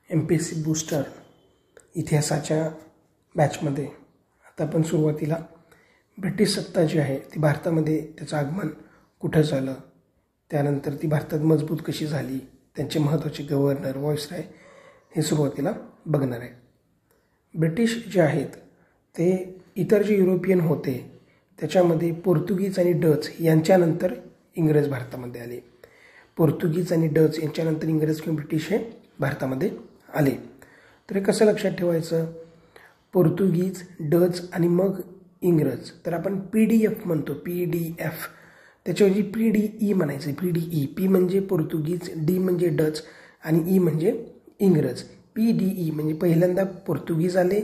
MPSC booster इतिहासाच्या बॅचमध्ये आता आपण सुरुवातीला ब्रिटिश सत्ता जी आहे ती भारतामध्ये त्याचं आगमन कुठं झालं, त्यानंतर ती भारतात मजबूत कशी झाली, त्यांचे महत्त्वाचे गव्हर्नर, व्हॉइसरॉय हे सुरुवातीला बघणार आहे. ब्रिटिश जे आहेत ते इतर जे युरोपियन होते त्याच्यामध्ये पोर्तुगीज आणि डच यांच्यानंतर इंग्रज भारतामध्ये आले. पोर्तुगीज आणि डच यांच्यानंतर इंग्रज किंवा ब्रिटिश हे भारतामध्ये आले. तर हे कसं लक्षात ठेवायचं, पोर्तुगीज, डच आणि मग इंग्रज. तर आपण PDF म्हणतो, PDF. त्याच्याऐवजी PDE म्हणायचं. PDE. P म्हणजे पोर्तुगीज, D म्हणजे डच आणि E म्हणजे इंग्रज. PDE म्हणजे पहिल्यांदा पोर्तुगीज आले,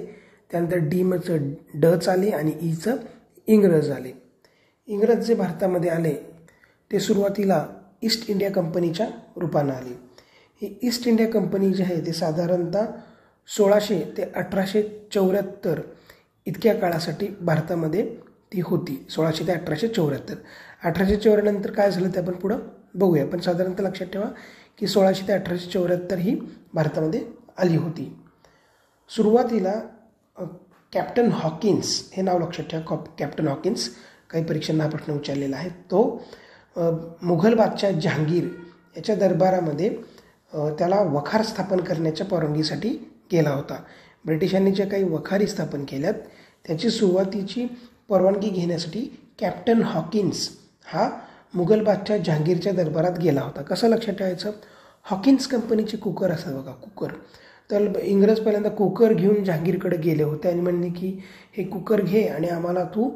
त्यानंतर D चं डच आले आणि Eचं इंग्रज आले. इंग्रज जे भारतामध्ये आले ते सुरुवातीला ईस्ट इंडिया कंपनीच्या रूपानं आले. ही ईस्ट इंडिया कंपनी जी आहे ते साधारणतः 1600 ते 1874 इतक्या काळासाठी भारतामध्ये ती होती. 1600 ते 1874. 1874 नंतर काय झालं ते आपण पुढं बघूया, पण साधारणतः लक्षात ठेवा की 1600 ते 1874 ही भारतामध्ये आली होती. सुरुवातीला कॅप्टन हॉकिन्स हे नाव लक्षात ठेवा. कॅप्टन हॉकिन्स काही परीक्षांना हा प्रश्न विचारलेला आहे. तो मुघल बादशाह जहांगीर याच्या दरबारामध्ये त्याला वखार स्थापन करण्याच्या परवानगीसाठी गेला होता. ब्रिटिशांनी ज्या काही वखारी स्थापन केल्यात त्याची सुरुवातीची परवानगी घेण्यासाठी कॅप्टन हॉकिन्स हा मुघल बादशाह जहांगीरच्या दरबारात गेला होता. कसं लक्षात ठेवायचं, हॉकिन्स कंपनीचे कुकर असतात बघा, कुकर. तर इंग्रज पहिल्यांदा कुकर घेऊन जहांगीरकडे गेले होते आणि म्हणले की हे कुकर घे आणि आम्हाला तू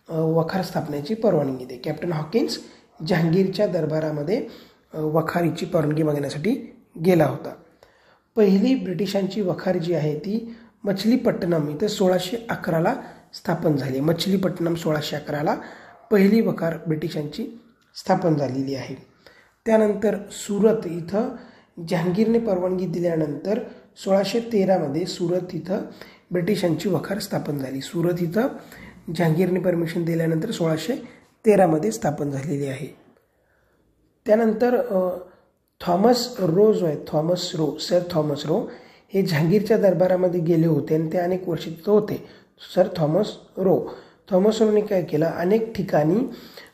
वखार स्थापनेची परवानगी दे. कॅप्टन हॉकिन्स जहांगीरच्या दरबारामध्ये वखारीची परवानगी मागण्यासाठी गेला होता. पहिली ब्रिटिशांची वखार जी आहे ती मछलीपट्टणम इथं 1611ला स्थापन झाली. मछलीपट्टणम 1611ला पहिली वखार ब्रिटिशांची स्थापन झालेली आहे. त्यानंतर सुरत इथं जहांगीरने परवानगी दिल्यानंतर 1613मध्ये सुरत इथं ब्रिटिशांची वखार स्थापन झाली. सुरत इथं जहांगीरने परमिशन दिल्यानंतर 1613मध्ये स्थापन झालेली आहे. त्यानंतर सर थॉमस रो हे जहांगीरच्या दरबारामध्ये गेले होते आणि ते अनेक वर्ष तिथं होते. सर थॉमस रोने काय केलं, अनेक ठिकाणी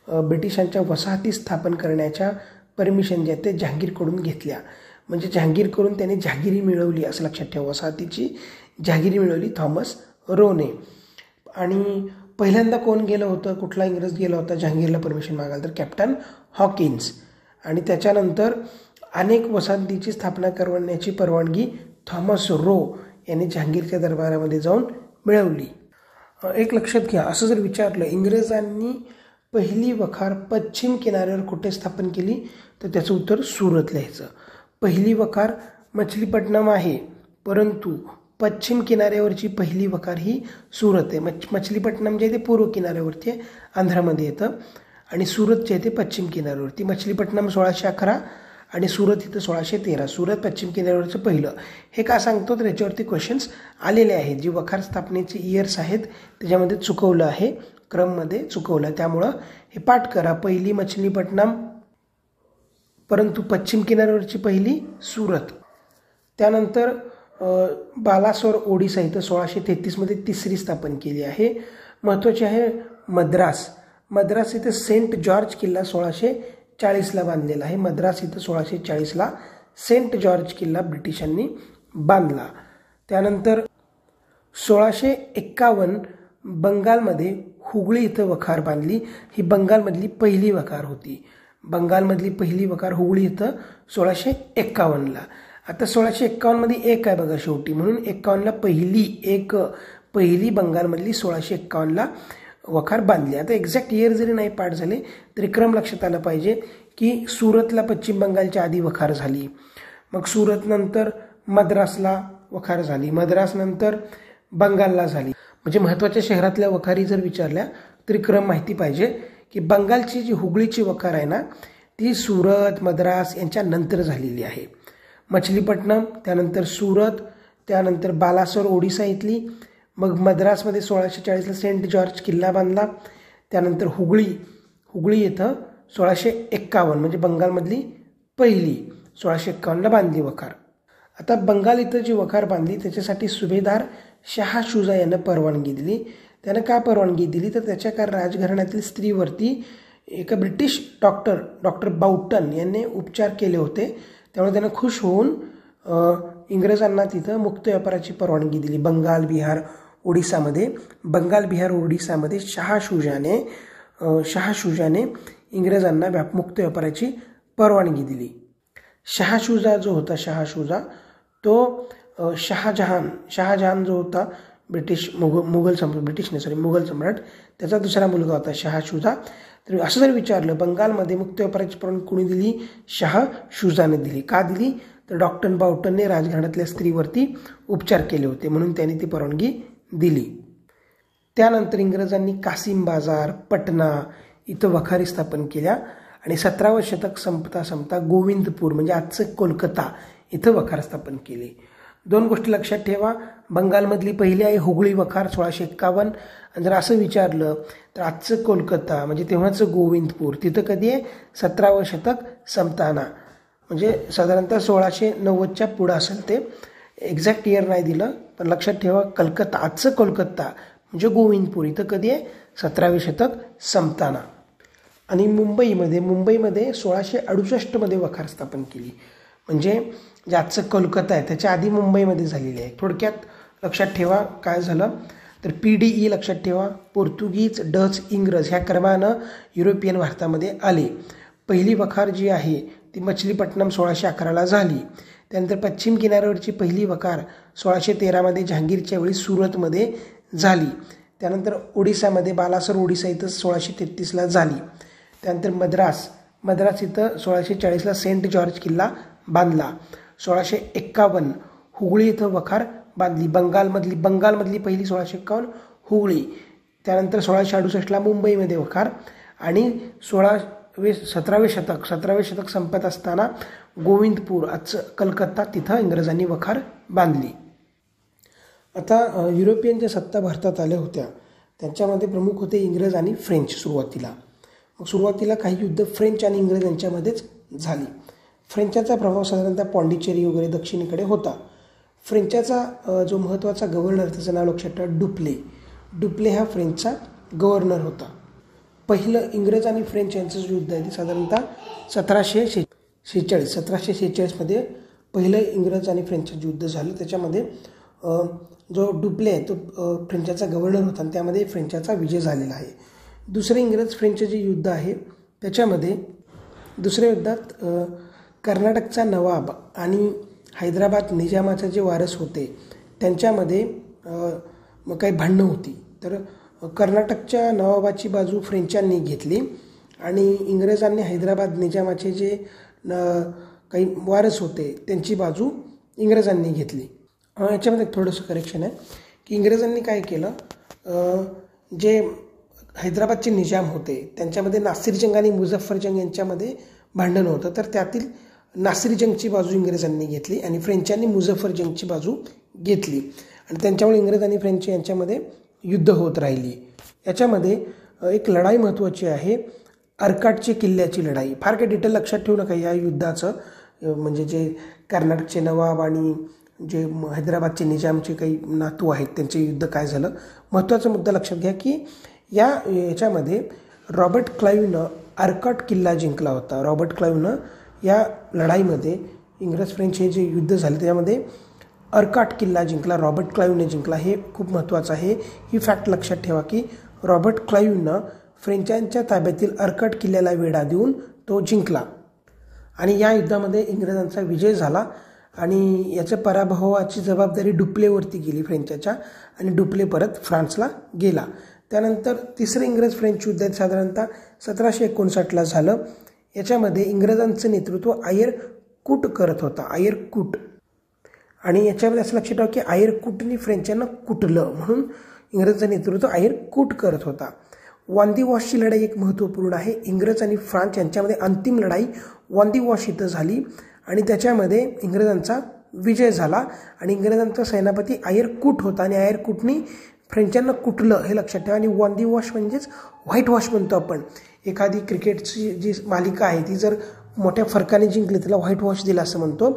ब्रिटिशांच्या वसाहती स्थापन करण्याच्या परमिशन जे आहेत ते जहांगीरकडून घेतल्या. म्हणजे जहांगीरकडून त्याने जहागिरी मिळवली असं लक्षात ठेवा. वसाहतीची जहागिरी मिळवली थॉमस रोने. आणि पहिल्यांदा कोण गेलं होतं, कुठला इंग्रज गेला होता जहांगीरला परमिशन मागायला, तर कॅप्टन हॉकिन्स. आणि त्याच्यानंतर अनेक वसाहतीची स्थापना करण्याची परवानगी थॉमस रो यांनी जहांगीरच्या दरबारामध्ये जाऊन मिळवली. एक लक्षात घ्या, असं जर विचारलं इंग्रजांनी पहिली वखार पश्चिम किनाऱ्यावर कुठे स्थापन केली तर त्याचं उत्तर सुरत लिहायचं. पहिली वखार मछलीपट्टणम आहे, परंतु पश्चिम किनाऱ्यावरची पहिली वखार ही सुरत आहे. मछलीपट्टणम जे आहे ते पूर्व किनाऱ्यावरती आहे, आंध्रामध्ये येतं, आणि सुरत जे आहे ते पश्चिम किनाऱ्यावरती. मछलीपट्टणम 1611 आणि सुरत इथं 1613. सुरत पश्चिम किनाऱ्यावरचं पहिलं. हे का सांगतो तर याच्यावरती क्वेश्चन्स आलेले आहेत. जी वखार स्थापनेचे इयर्स आहेत त्याच्यामध्ये चुकवलं आहे, क्रममध्ये चुकवलं, त्यामुळं हे पाठ करा. पहिली मछलीपट्टणम, परंतु पश्चिम किनाऱ्यावरची पहिली सुरत. त्यानंतर बालासोर ओडिसा इथं 1633मध्ये तिसरी स्थापन केली आहे. महत्त्वाची आहे मद्रास इथं सेंट जॉर्ज किल्ला 1640ला बांधलेला आहे. मद्रास इथं 1640ला सेंट जॉर्ज किल्ला ब्रिटिशांनी बांधला. त्यानंतर 1651 बंगालमध्ये हुगळी इथं वखार बांधली. ही बंगालमधली पहिली वखार होती. बंगालमधली पहिली वखार हुगळी इथं 1651ला. आता 1651मध्ये एक आहे बघा शेवटी, म्हणून 51ला पहिली बंगालमधली 1651ला वखार बांधली. आता एक्झॅक्ट इयर जरी नाही पाठ झाले तरी क्रम लक्षात आला पाहिजे की सुरतला पश्चिम बंगालच्या आधी वखार झाली, मग सुरत नंतर मद्रासला वखार झाली, मद्रास नंतर बंगालला झाली. म्हणजे महत्त्वाच्या शहरातल्या वखारी जर विचारल्या तरी क्रम माहिती पाहिजे की बंगालची जी हुगळीची वखार आहे ना ती सुरत, मद्रास यांच्या नंतर झालेली आहे. मछलीपट्टणम, त्यानंतर सुरत, त्यानंतर बालासोर ओडिसा इथली, मग मद्रासमध्ये 1640ला सेंट जॉर्ज किल्ला बांधला, त्यानंतर हुगळी इथं 1651 म्हणजे बंगालमधली पहिली 1651ला बांधली वखार. आता बंगाल इथं जी वखार बांधली त्याच्यासाठी सुभेदार शाह शुजा यांना परवानगी दिली. त्यानं का परवानगी दिली तर त्याच्या का राजघराण्यातील स्त्रीवरती एका ब्रिटिश डॉक्टर बाउटन यांनी उपचार केले होते. त्यामुळे त्यानं खुश होऊन इंग्रजांना तिथं मुक्त व्यापाराची परवानगी दिली. बंगाल बिहार ओडिसामध्ये शाह शुजाने इंग्रजांना मुक्त व्यापाराची परवानगी दिली. शाह शुजा तो शहाजहान जो होता मुघल सम्राट त्याचा दुसरा मुलगा होता शाह शुजा. तर असं जर विचारलं बंगालमध्ये मुक्त व्यापाराची परवानगी कोणी दिली? शाह शुजाने दिली. का दिली? तर डॉक्टर बाउटनने राजघराण्यातल्या स्त्रीवरती उपचार केले होते म्हणून त्यांनी ती परवानगी दिली. त्यानंतर इंग्रजांनी कासिम बाजार, पटना इथं वखारी स्थापन केल्या आणि 17वे शतक संपता गोविंदपूर म्हणजे आजचं कोलकाता इथं वखार स्थापन केले. 2 गोष्टी लक्षात ठेवा. बंगालमधली पहिली आहे हुगळी वखार 1651. आणि जर असं विचारलं तर आजचं कोलकाता म्हणजे तेव्हाचं गोविंदपूर तिथं कधी आहे? 17वे शतक संपताना म्हणजे साधारणतः 1690च्या पुढं असेल. ते एक्झॅक्ट इयर नाही दिलं पण लक्षात ठेवा. आजचं कोलकाता म्हणजे गोविंदपूर इथं कधी आहे? 17वे शतक संपताना. आणि मुंबईमध्ये 1668 वखार स्थापन केली. म्हणजे ज्याचं कोलकाता आहे त्याच्या आधी मुंबईमध्ये झालेली आहे. थोडक्यात लक्षात ठेवा काय झालं तर PDE लक्षात ठेवा. पोर्तुगीज, डच, इंग्रज ह्या क्रमानं युरोपियन भारतामध्ये आले. पहिली वखार जी आहे ती मछलीपट्टणम 1611ला झाली. त्यानंतर पश्चिम किनाऱ्यावरची पहिली वखार 1613मध्ये जहांगीरच्या वेळी सुरतमध्ये झाली. त्यानंतर ओडिसामध्ये बालासर ओडिसा इथं 1633ला झाली. त्यानंतर मद्रास इथं 1640ला सेंट जॉर्ज किल्ला बांधला. 1651 हुगळी इथं वखार बांधली. बंगालमधली पहिली 1651 हुगळी. त्यानंतर 1668ला मुंबईमध्ये वखार आणि 17वे शतक संपत असताना गोविंदपूर आजचं कलकत्ता तिथं इंग्रजांनी वखार बांधली. आता युरोपियन ज्या सत्ता भारतात आल्या होत्या त्यांच्यामध्ये प्रमुख होते इंग्रज आणि फ्रेंच. सुरुवातीला काही युद्ध फ्रेंच आणि इंग्रज यांच्यामध्येच झाली. फ्रेंचाचा प्रभाव साधारणतः पॉंडिचेरी वगैरे दक्षिणेकडे होता. फ्रेंचाचा जो महत्त्वाचा गव्हर्नर त्याचं नाव लक्षात ठेवा, डुप्ले हा फ्रेंचचा गव्हर्नर होता. पहिलं इंग्रज आणि फ्रेंच यांचं जे युद्ध आहे ते साधारणतः 1746मध्ये पहिलं इंग्रज आणि फ्रेंचचं युद्ध झालं. त्याच्यामध्ये जो डुप्ले आहे तो फ्रेंचाचा गव्हर्नर होता आणि त्यामध्ये फ्रेंचाचा विजय झालेला आहे. दुसरे इंग्रज फ्रेंच जे युद्ध आहे त्याच्यामध्ये दुसऱ्या युद्धात कर्नाटकचा नवाब आणि हैदराबाद निजामाचे जे वारस होते त्यांच्यामध्ये काही भांडणं होती. तर कर्नाटकच्या नवाबाची बाजू फ्रेंचांनी घेतली आणि इंग्रजांनी हैदराबाद निजामाचे जे काही वारस होते त्यांची बाजू इंग्रजांनी घेतली. याच्यामध्ये थोडंसं करेक्शन आहे की इंग्रजांनी काय केलं, जे हैदराबादचे निजाम होते त्यांच्यामध्ये नासिर जंग आणि मुझफ्फर जंग यांच्यामध्ये भांडण होतं. तर त्यातील नासिर जंगची बाजू इंग्रजांनी घेतली आणि फ्रेंचांनी मुझफ्फर जंगची बाजू घेतली आणि त्यांच्यामुळे इंग्रज आणि फ्रेंच यांच्यामध्ये युद्ध होत राहिली. याच्यामध्ये एक लढाई महत्त्वाची आहे, अर्काटची किल्ल्याची लढाई. फार काही डिटेल लक्षात ठेवू नका या युद्धाचं. म्हणजे जे कर्नाटकचे नवाब आणि जे हैदराबादचे निजामचे काही नातू आहेत त्यांचे युद्ध काय झालं. महत्त्वाचा मुद्दा लक्षात घ्या की याच्यामध्ये रॉबर्ट क्लाईव्हनं अर्काट किल्ला जिंकला होता. रॉबर्ट क्लाईव्हनं या लढाईमध्ये इंग्रज फ्रेंच हे जे युद्ध झाले त्यामध्ये अर्काट किल्ला जिंकला, रॉबर्ट क्लाईव्हने जिंकला. हे खूप महत्त्वाचं आहे. ही फॅक्ट लक्षात ठेवा की रॉबर्ट क्लाईव्हनं फ्रेंचांच्या ताब्यातील अर्काट किल्ल्याला वेढा देऊन तो जिंकला आणि या युद्धामध्ये इंग्रजांचा विजय झाला आणि याच्या पराभवाची जबाबदारी डुप्लेवरती गेली फ्रेंचाच्या आणि डुप्ले परत फ्रान्सला गेला. त्यानंतर तिसरं इंग्रज फ्रेंच युद्ध साधारणतः 1759ला झालं. याच्यामध्ये इंग्रजांचं नेतृत्व आयर कूट करत होता, आयर कूट. आणि याच्यामध्ये असं लक्षात ठेवा की आयर कूटनी फ्रेंचांना कुटलं म्हणून इंग्रजांचं नेतृत्व आयर कूट करत होता. वांदी वॉशची लढाई एक महत्त्वपूर्ण आहे. इंग्रज आणि फ्रान्स यांच्यामध्ये अंतिम लढाई वांदी वॉश इथं झाली आणि त्याच्यामध्ये इंग्रजांचा विजय झाला आणि इंग्रजांचा सेनापती आयर कूट होता आणि आयर कूटनी फ्रेंचांना कुटलं हे लक्षात ठेवा. आणि वांदी वॉश म्हणजेच व्हाईट वॉश म्हणतो आपण. एखादी क्रिकेटची जी मालिका आहे ती जर मोठ्या फरकाने जिंकले, त्याला व्हाईट वॉश दिला असं म्हणतो.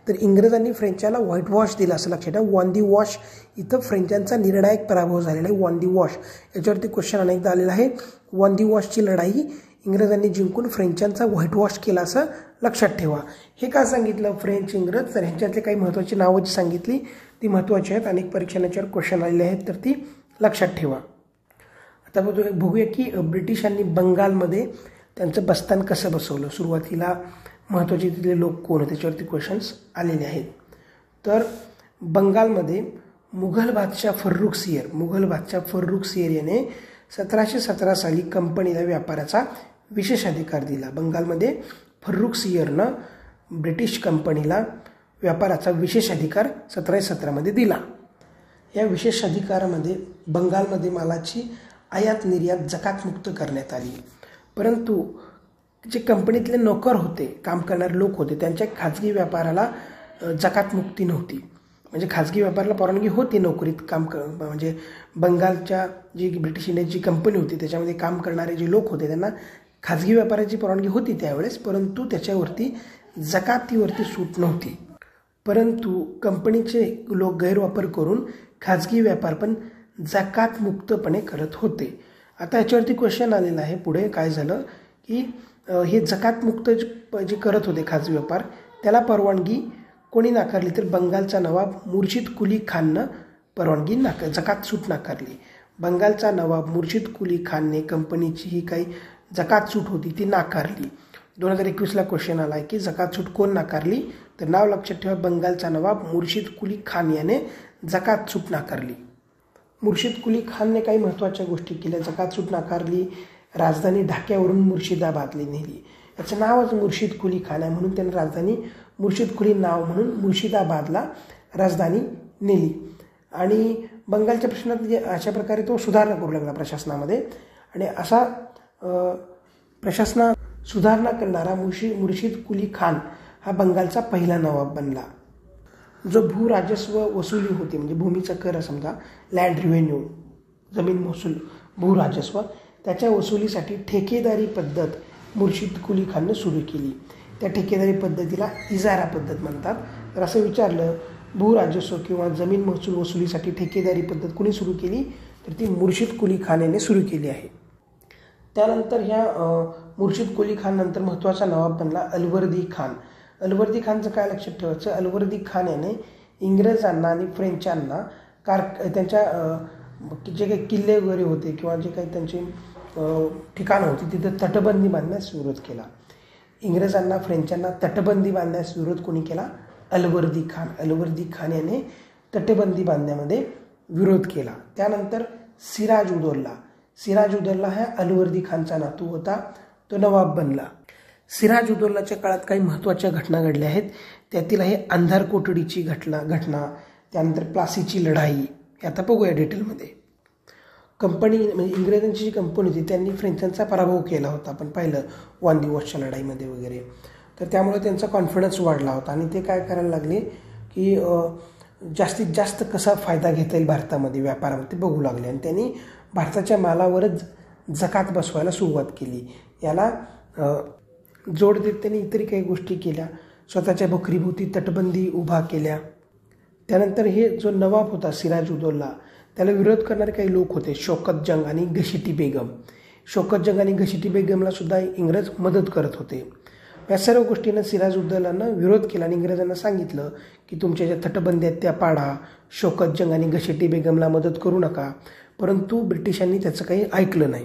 तर इंग्रजांनी फ्रेंचाला व्हाईट वॉश दिला असं लक्षात ठेवा. वॉन दी वॉश इथं फ्रेंचांचा निर्णायक पराभव झालेला आहे. वॉन दी वॉश याच्यावरती क्वेश्चन अनेकदा आलेला आहे. वॉन दी वॉशची लढाई इंग्रजांनी जिंकून फ्रेंचांचा व्हाईट वॉश केला असं लक्षात ठेवा. हे का सांगितलं फ्रेंच इंग्रज, तर ह्यांच्यातले काही महत्त्वाची नावं जी सांगितली ती महत्त्वाची आहेत. अनेक परीक्षांच्यावर क्वेश्चन आलेले आहेत, तर ती लक्षात ठेवा. आता बघूया की ब्रिटिशांनी बंगालमध्ये त्यांचं बस्तान कसं बसवलं. सुरुवातीला महत्त्वाचे तिथले लोक कोण होते त्याच्यावरती क्वेश्चन्स आलेले आहेत. तर बंगालमध्ये मुघल बादशाह फर्रुख सियर याने 1717 साली कंपनीला व्यापाराचा विशेष अधिकार दिला. बंगालमध्ये फर्रुख सियरनं ब्रिटिश कंपनीला व्यापाराचा विशेष अधिकार 1717 दिला. या विशेष अधिकारामध्ये बंगालमध्ये मालाची आयात निर्यात जकातमुक्त करण्यात आली. परंतु जे कंपनीतले नोकर होते, काम करणारे लोक होते, त्यांच्या खाजगी व्यापाराला जकातमुक्ती नव्हती. म्हणजे खाजगी व्यापाराला परवानगी होती नोकरीत काम म्हणजे बंगालच्या जी ब्रिटिश इंडियाची कंपनी होती त्याच्यामध्ये काम करणारे जे लोक होते त्यांना खाजगी व्यापाराची परवानगी होती त्यावेळेस, परंतु त्याच्यावरती जकातीवरती सूट नव्हती. परंतु कंपनीचे लोक गैरवापर करून खाजगी व्यापार पण जकातमुक्तपणे करत होते. आता याच्यावरती क्वेश्चन आलेला आहे पुढे काय झालं की हे जकातमुक्त जे करत होते खाजगी व्यापार त्याला परवानगी कोणी नाकारली, तर बंगालचा नवाब मुर्शिद कुली खाननं परवानगी जकात सूट नाकारली. बंगालचा नवाब मुर्शिद कुली खानने कंपनीची ही काही जकात सूट होती ती नाकारली. 2021ला क्वेश्चन आला आहे की जकात सूट कोण नाकारली, तर नाव लक्षात ठेवा, बंगालचा नवाब मुर्शिद कुली खान याने जकात सूट नाकारली. मुर्शिद कुली खानने काही महत्त्वाच्या गोष्टी केल्या. जकात सूट नाकारली, राजधानी ढाक्यावरून मुर्शिदाबादला नेली. याचं नावच मुर्शिद कुली खान आहे म्हणून त्याने राजधानी मुर्शिद कुली नाव म्हणून मुर्शिदाबादला राजधानी नेली. आणि बंगालच्या प्रश्नात अशा प्रकारे तो सुधारणा करू लागला प्रशासनामध्ये. आणि असा प्रशासनात सुधारणा करणारा मुर्शिद कुली खान हा बंगालचा पहिला नवाब बनला. जो भूराजस्व वसुली होती म्हणजे भूमीचा कर समजा, लँड रिव्हेन्यू, जमीन महसूल, भूराजस्व, त्याच्या वसुलीसाठी ठेकेदारी पद्धत मुर्शिद कुली खाननं सुरू केली. त्या ठेकेदारी पद्धतीला इजारा पद्धत म्हणतात. तर असं विचारलं भूराजस्व किंवा जमीन महसूल वसुलीसाठी ठेकेदारी पद्धत कोणी सुरू केली, तर ती मुर्शिद कुली खान याने सुरू केली आहे. त्यानंतर ह्या मुर्शिद कुली खान नंतर महत्त्वाचा नवाब बनला अलवर्दी खान. अलवर्दी खानचं काय लक्षात ठेवायचं, अलवर्दी खान याने इंग्रजांना आणि फ्रेंचांना त्यांच्या जे काही किल्ले वगैरे होते किंवा जे काही त्यांचे ठिकाणं होती तिथं तटबंदी बांधण्यास विरोध केला. इंग्रजांना फ्रेंचांना तटबंदी बांधण्यास विरोध कोणी केला, अलवर्दी खान. अलवर्दी खान याने तटबंदी बांधण्यामध्ये विरोध केला. त्यानंतर सिराज उदौला हा अलवर्दी खानचा नातू होता, तो नवाब बनला. सिराज उदौलाच्या काळात काही महत्त्वाच्या घटना घडल्या आहेत. त्यातील आहे अंधार कोठडीची घटना, त्यानंतर प्लासीची लढाई. हे आता बघूया डिटेलमध्ये. कंपनी म्हणजे इंग्रजांची जी कंपनी होती त्यांनी फ्रेंचांचा पराभव केला होता, आपण पाहिलं वॉन दी वॉशच्या लढाईमध्ये वगैरे. तर त्यामुळे त्यांचा कॉन्फिडन्स वाढला होता आणि ते काय करायला लागले की जास्तीत जास्त कसा फायदा घेता येईल भारतामध्ये व्यापारामध्ये बघू लागले आणि त्यांनी भारताच्या मालावरच जकात बसवायला सुरुवात केली. याला जोड देत त्यांनी इतरही काही गोष्टी केल्या. स्वतःच्या बकरीभोवती तटबंदी उभा केल्या. त्यानंतर हे जो नवाब होता सिराज उदौला त्याला विरोध करणारे काही लोक होते, शौकत जंग आणि घशिटी बेगम. शौकत जंग आणि घशिटी बेगमला सुद्धा इंग्रज मदत करत होते. या सर्व गोष्टींना सिराज उदौलानं विरोध केला आणि इंग्रजांना सांगितलं की तुमच्या ज्या तटबंदी आहेत त्या पाडा, शौकत जंग आणि घशिटी बेगमला मदत करू नका. परंतु ब्रिटिशांनी त्याचं काही ऐकलं नाही.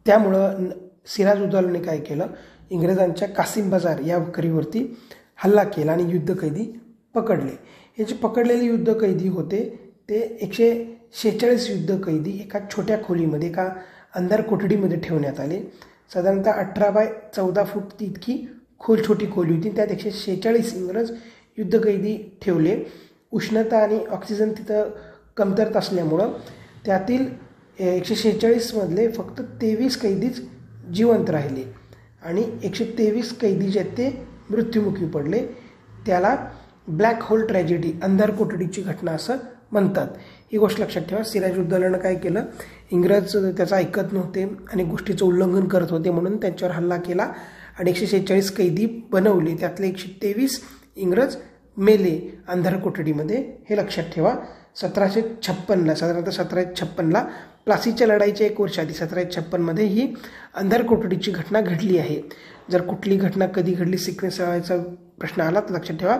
त्यामुळं सिराज उदौलाने काय केलं, इंग्रजांच्या कासिम बाजार या बकरीवरती हल्ला केला आणि युद्धकैदी पकडले. हे जे पकडलेले युद्धकैदी होते ते 146 युद्धकैदी एका छोट्या खोलीमध्ये एका अंधार कोठडीमध्ये ठेवण्यात आले. साधारणतः 18 बाय 14 फूट इतकी छोटी खोली होती. त्यात 146 इंग्रज युद्धकैदी ठेवले. उष्णता आणि ऑक्सिजन तिथं कमतरता असल्यामुळं त्यातील 146 मधले फक्त 23 कैदीच जिवंत राहिले आणि 123 कैदी जे आहेत ते मृत्युमुखी पडले. त्याला ब्लॅक होल ट्रॅजेडी, अंधार कोठडीची घटना असं म्हणतात. ही गोष्ट लक्षात ठेवा. सिराज उदौलानं काय केलं, इंग्रज त्याचं ऐकत नव्हते आणि गोष्टीचं उल्लंघन करत होते म्हणून त्यांच्यावर हल्ला केला आणि 146 कैदी बनवले, त्यातले 123 इंग्रज मेले अंधार कोठडीमध्ये, हे लक्षात ठेवा. 1756ला, साधारणतः 1756ला प्लासीच्या लढाईच्या 1 वर्ष आधी 1756मध्ये ही अंधार कोठडीची घटना घडली आहे. जर कुठली घटना कधी घडली सिक्वेन्स लावायचा प्रश्न आला तर लक्षात ठेवा,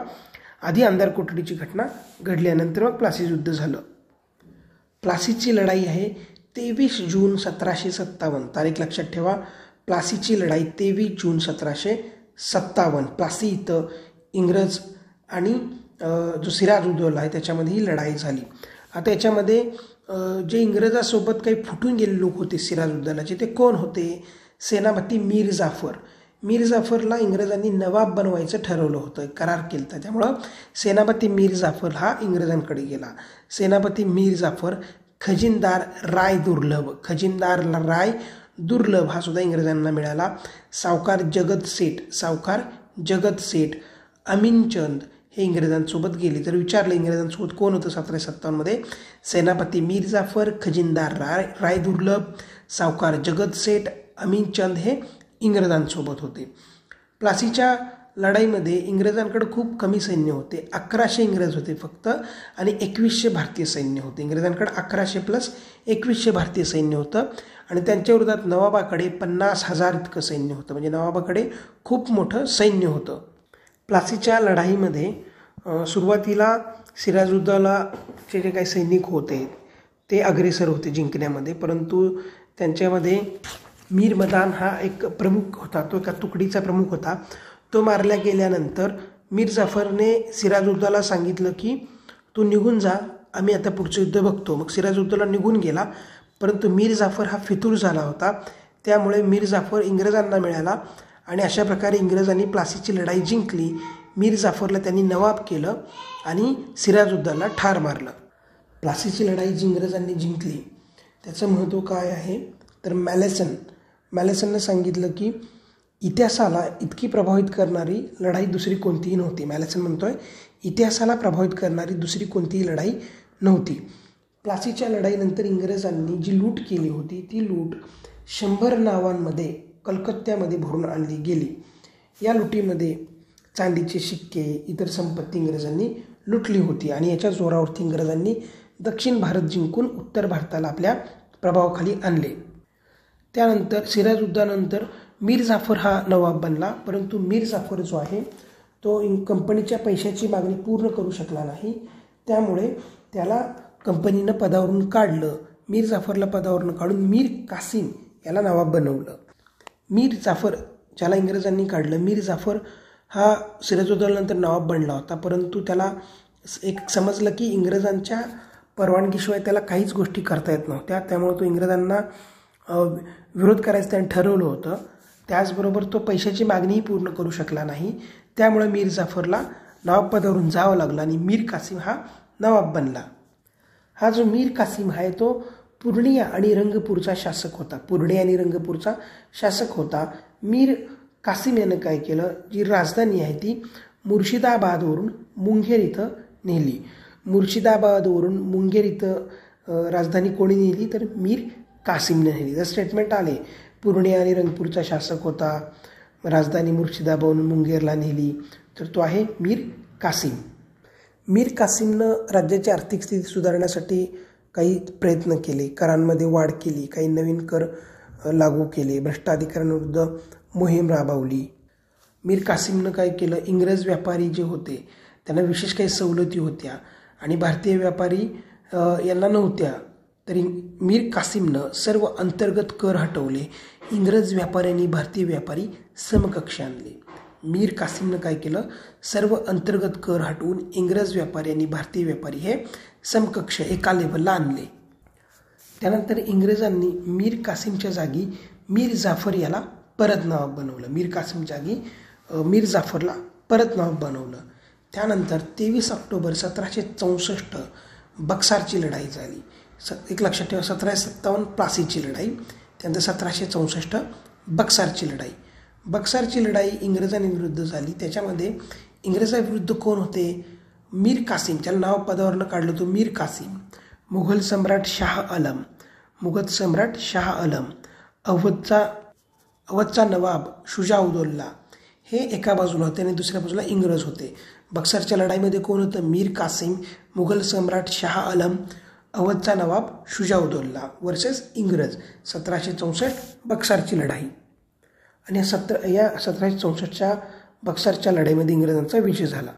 आधी अंधार कोठडीची घटना घडल्यानंतर मग प्लासी युद्ध झालं. प्लासीची लढाई आहे 23 जून 1757, तारीख लक्षात ठेवा. प्लासीची लढाई 23 जून 1757. प्लासी इथं इंग्रज आणि जो सिराजुद्दौला आहे त्याच्यामध्ये ही लढाई झाली. आता याच्यामध्ये जे इंग्रजासोबत काही फुटून गेले लोक होते सिराजुद्दौलाचे, ते कोण होते? सेनापती मीर जाफर. मीर जाफरला इंग्रजांनी नवाब बनवायचं ठरवलं होतं, करार केला होता. त्यामुळं सेनापती मीर जाफर हा इंग्रजांकडे गेला. सेनापती मीर जाफर, खजिनदार राय दुर्लभ, खजिनदार राय दुर्लभ हा सुद्धा इंग्रजांना मिळाला. सावकार जगत सेठ, अमीनचंद हे इंग्रजांसोबत गेले. जर विचारलं इंग्रजांसोबत कोण होतं 1757मध्ये, सेनापती मीर जाफर, खजिनदार राय दुर्लभ, सावकार जगत सेठ, अमीनचंद हे इंग्रजांसोबत होते. प्लासीच्या लढाईमध्ये इंग्रजांकडे खूप कमी सैन्य होते, 1100 इंग्रज होते फक्त आणि 2100 भारतीय सैन्य होते. इंग्रजांकडे 1100 प्लस 2100 भारतीय सैन्य होतं आणि त्यांच्या विरोधात नवाबाकडे 50,000 इतकं सैन्य होतं. म्हणजे नवाबाकडे खूप मोठं सैन्य होतं. प्लासीच्या लढाईमध्ये सुरुवातीला सिराजुद्दौलाचे जे काही सैनिक होते ते अग्रेसर होते जिंकण्यामध्ये, परंतु त्यांच्यामध्ये मीर मदान हा एक प्रमुख होता, तो एका तुकडीचा प्रमुख होता. तो मारल्या गेल्यानंतर मीर जाफरने सिराजुद्दौला सांगितलं की तू निघून जा, आम्ही आता पुढचं युद्ध बघतो. मग सिराजुद्दौला निघून गेला, परंतु मीर जाफर हा फितूर झाला होता. त्यामुळे मीर जाफर इंग्रजांना मिळाला आणि अशा प्रकारे इंग्रजांनी प्लासीची लढाई जिंकली. मीर जाफरला त्यांनी नवाब केलं आणि सिराजुद्दौला ठार मारलं. प्लासीची लढाई जी इंग्रजांनी जिंकली त्याचं महत्त्व काय आहे तर मॅलेसननं सांगितलं की इतिहासाला इतकी प्रभावित करणारी लढाई दुसरी कोणतीही नव्हती. मॅलेसन म्हणतोय इतिहासाला प्रभावित करणारी दुसरी कोणतीही लढाई नव्हती. प्लासीच्या लढाईनंतर इंग्रजांनी जी लूट केली होती ती लूट 100 नावांमध्ये कलकत्त्यामध्ये भरून आणली गेली. या लुटीमध्ये चांदीचे शिक्के, इतर संपत्ती इंग्रजांनी लुटली होती आणि याच्या जोरावरती इंग्रजांनी दक्षिण भारत जिंकून उत्तर भारताला आपल्या प्रभावाखाली आणले. त्यानंतर सिराजुद्दौलानंतर मीर जाफर हा नवाब बनला, परंतु मीर जाफर जो आहे तो कंपनीच्या पैशाची मागणी पूर्ण करू शकला नाही. त्यामुळे त्याला कंपनीनं पदावरून काढलं. मीर जाफरला पदावरून काढून मीर कासिम याला नवाब बनवलं. मीर जाफर ज्याला इंग्रजांनी काढलं, मीर जाफर हा सिराजुद्दौलानंतर नवाब बनला होता, परंतु त्याला एक समजलं की इंग्रजांच्या परवानगीशिवाय त्याला काहीच गोष्टी करता येत नव्हत्या. त्यामुळे तो इंग्रजांना विरोध करायचं त्याने ठरवलं होतं. त्याचबरोबर तो पैशाची मागणीही पूर्ण करू शकला नाही. त्यामुळे मीर जाफरला नवाब पदावरून जावं लागलं आणि मीर कासिम हा नवाब बनला. हा जो मीर कासिम आहे तो पूर्णिया आणि रंगपूरचा शासक होता. मीर कासिम यानं काय केलं, जी राजधानी आहे ती मुर्शिदाबादवरून मुंगेर इथं नेली. मुर्शिदाबादवरून मुंगेर इथं राजधानी कोणी नेली तर मीर कासिमने नेली. जर स्टेटमेंट आले पूर्णिया आणि रंगपूरचा शासक होता, राजधानी मुर्शिदाबादवरून मुंगेरला नेली, तर तो आहे मीर कासिम. मीर कासिमनं राज्याची आर्थिक स्थिती सुधारण्यासाठी काही प्रयत्न केले, करांमध्ये वाढ केली, काही नवीन कर लागू केले, भ्रष्ट अधिकाऱ्यांविरुद्ध मोहीम राबवली. मीर कासिमनं काय केलं, इंग्रज व्यापारी जे होते त्यांना विशेष काही सवलती होत्या आणि भारतीय व्यापारी यांना नव्हत्या. तरी मीर कासिमनं सर्व अंतर्गत कर हटवले. इंग्रज व्यापाऱ्यांनी भारतीय व्यापारी समकक्ष आणले. मीर कासिमनं काय केलं, सर्व अंतर्गत कर हटवून इंग्रज व्यापारी आणि भारतीय व्यापारी हे समकक्ष एका लेवलला आणले. त्यानंतर इंग्रजांनी मीर कासिमच्या जागी मीर जाफर याला परत नवाब बनवलं. मीर कासिम जागी मीर जाफरला परत नवाब बनवलं. त्यानंतर 23 ऑक्टोबर 1764 बक्सारची लढाई झाली. एक लक्षात ठेवा, 1757 प्लासीची लढाई, त्यानंतर 1764 बक्सारची लढाई. बक्सारची लढाई इंग्रजांविरुद्ध झाली. त्याच्यामध्ये इंग्रजांविरुद्ध कोण होते, मीर कासिम, त्याला नाव पदावरनं काढलं तो मीर कासिम, मुघल सम्राट शाह आलम, अवधचा अवधचा नवाब शुजाउद्दौला हे एका बाजूला होते आणि दुसऱ्या बाजूला इंग्रज होते. बक्सरच्या लढाईमध्ये कोण होतं? मीर कासिम, मुघल सम्राट शाह आलम, अवधचा नवाब शुजाउद्दौला वर्सेस इंग्रज. 1764 बक्सरची लढाई. आणि या 1764च्या बक्सरच्या लढाईमध्ये इंग्रजांचा विजय झाला.